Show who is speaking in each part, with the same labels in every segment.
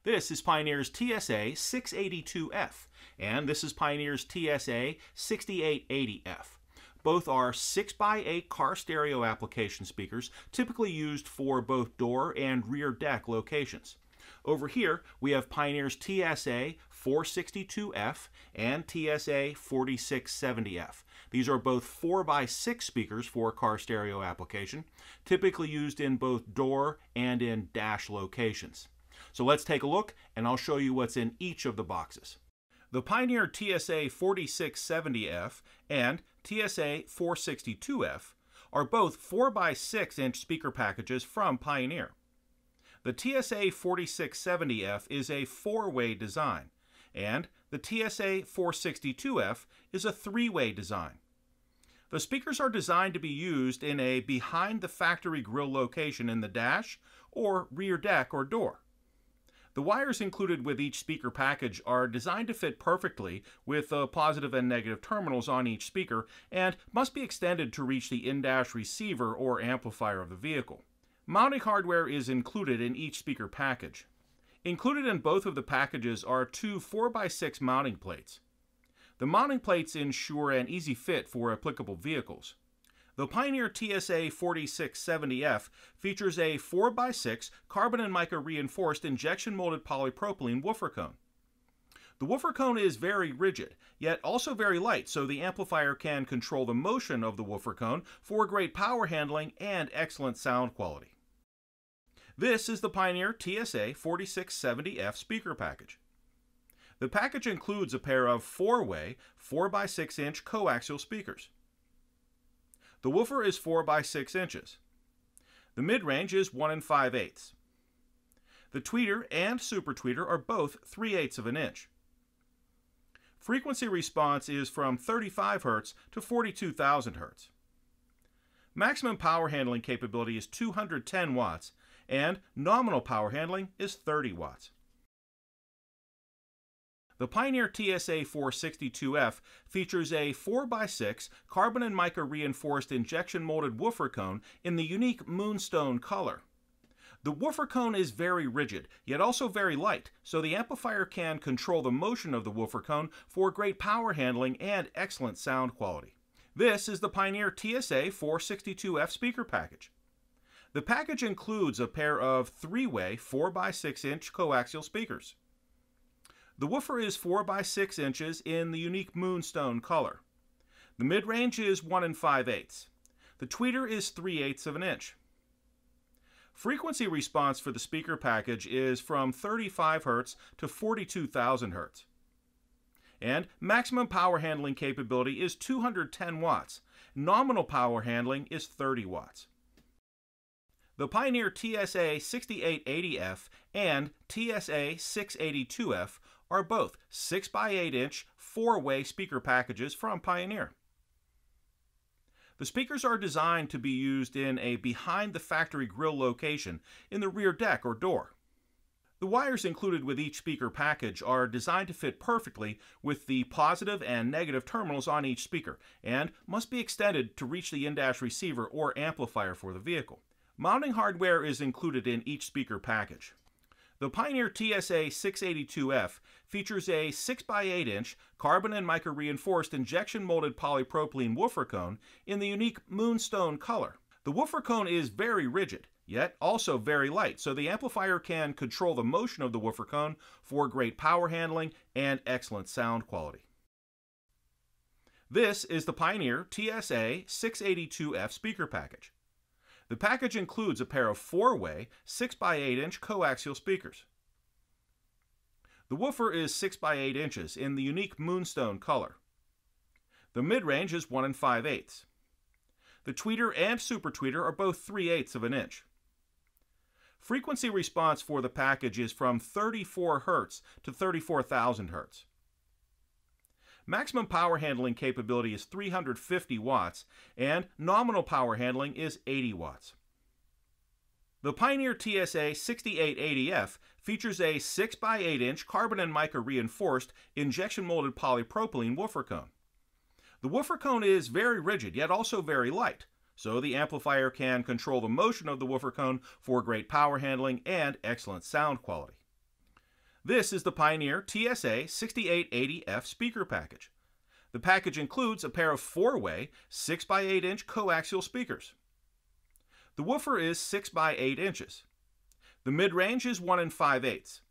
Speaker 1: This is Pioneer's TS-A682F, and this is Pioneer's TS-A6880F. Both are 6x8 car stereo application speakers, typically used for both door and rear deck locations. Over here, we have Pioneer's TS-A462F and TS-A4670F. These are both 4x6 speakers for car stereo application, typically used in both door and in dash locations. So let's take a look, and I'll show you what's in each of the boxes. The Pioneer TS-A4670F and TS-A462F are both 4x6-inch speaker packages from Pioneer. The TS-A4670F is a 4-way design, and the TS-A462F is a 3-way design. The speakers are designed to be used in a behind-the-factory grille location in the dash or rear deck or door. The wires included with each speaker package are designed to fit perfectly with the positive and negative terminals on each speaker and must be extended to reach the in-dash receiver or amplifier of the vehicle. Mounting hardware is included in each speaker package. Included in both of the packages are two 4x6 mounting plates. The mounting plates ensure an easy fit for applicable vehicles. The Pioneer TS-A4670F features a 4x6 carbon and mica reinforced injection molded polypropylene woofer cone. The woofer cone is very rigid, yet also very light, so the amplifier can control the motion of the woofer cone for great power handling and excellent sound quality. This is the Pioneer TS-A4670F speaker package. The package includes a pair of 4-way 4x6-inch coaxial speakers. The woofer is 4x6 inches. The mid-range is 1 5/8. The tweeter and super tweeter are both 3/8 of an inch. Frequency response is from 35 Hz to 42,000 Hz. Maximum power handling capability is 210 watts, and nominal power handling is 30 watts. The Pioneer TS-A462F features a 4x6 carbon and mica reinforced injection molded woofer cone in the unique moonstone color. The woofer cone is very rigid, yet also very light, so the amplifier can control the motion of the woofer cone for great power handling and excellent sound quality. This is the Pioneer TS-A462F speaker package. The package includes a pair of 3-way 4x6-inch coaxial speakers. The woofer is 4x6 inches in the unique moonstone color. The mid-range is 1 5/8. The tweeter is 3/8 of an inch. Frequency response for the speaker package is from 35 Hz to 42,000 Hz. And maximum power handling capability is 210 watts. Nominal power handling is 30 watts. The Pioneer TS-A6880F and TS-A682F are both 6x8-inch 4-way speaker packages from Pioneer. The speakers are designed to be used in a behind-the-factory grille location in the rear deck or door. The wires included with each speaker package are designed to fit perfectly with the positive and negative terminals on each speaker and must be extended to reach the in-dash receiver or amplifier for the vehicle. Mounting hardware is included in each speaker package. The Pioneer TS-A682F features a 6x8-inch carbon and mica reinforced injection molded polypropylene woofer cone in the unique moonstone color. The woofer cone is very rigid, yet also very light, so the amplifier can control the motion of the woofer cone for great power handling and excellent sound quality. This is the Pioneer TS-A682F speaker package. The package includes a pair of 4-way 6x8-inch coaxial speakers. The woofer is 6x8 inches in the unique moonstone color. The mid-range is 1 5/8. The tweeter and super tweeter are both 3/8 of an inch. Frequency response for the package is from 34 Hz to 34,000 Hz. Maximum power handling capability is 350 watts, and nominal power handling is 80 watts. The Pioneer TS-A6880F features a 6x8-inch carbon and mica reinforced injection molded polypropylene woofer cone. The woofer cone is very rigid, yet also very light, so the amplifier can control the motion of the woofer cone for great power handling and excellent sound quality. This is the Pioneer TS-A6880F speaker package. The package includes a pair of 4-way 6x8-inch coaxial speakers. The woofer is 6 by 8 inches. The mid-range is 1 5/8.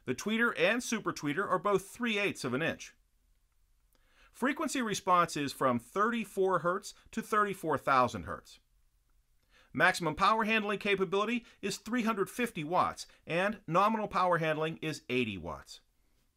Speaker 1: The tweeter and super tweeter are both 3/8 of an inch. Frequency response is from 34 Hz to 34,000 Hz. Maximum power handling capability is 350 watts, and nominal power handling is 80 watts.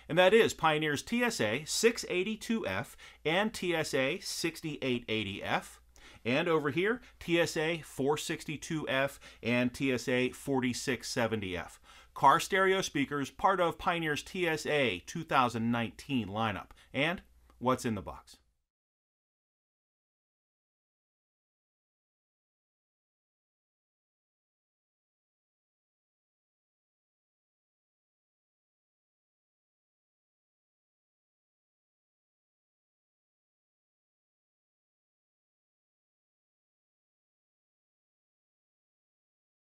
Speaker 1: And that is Pioneer's TS-A682F and TS-A6880F. And over here, TS-A462F and TS-A4670F. Car stereo speakers, part of Pioneer's TS-A 2019 lineup. And what's in the box?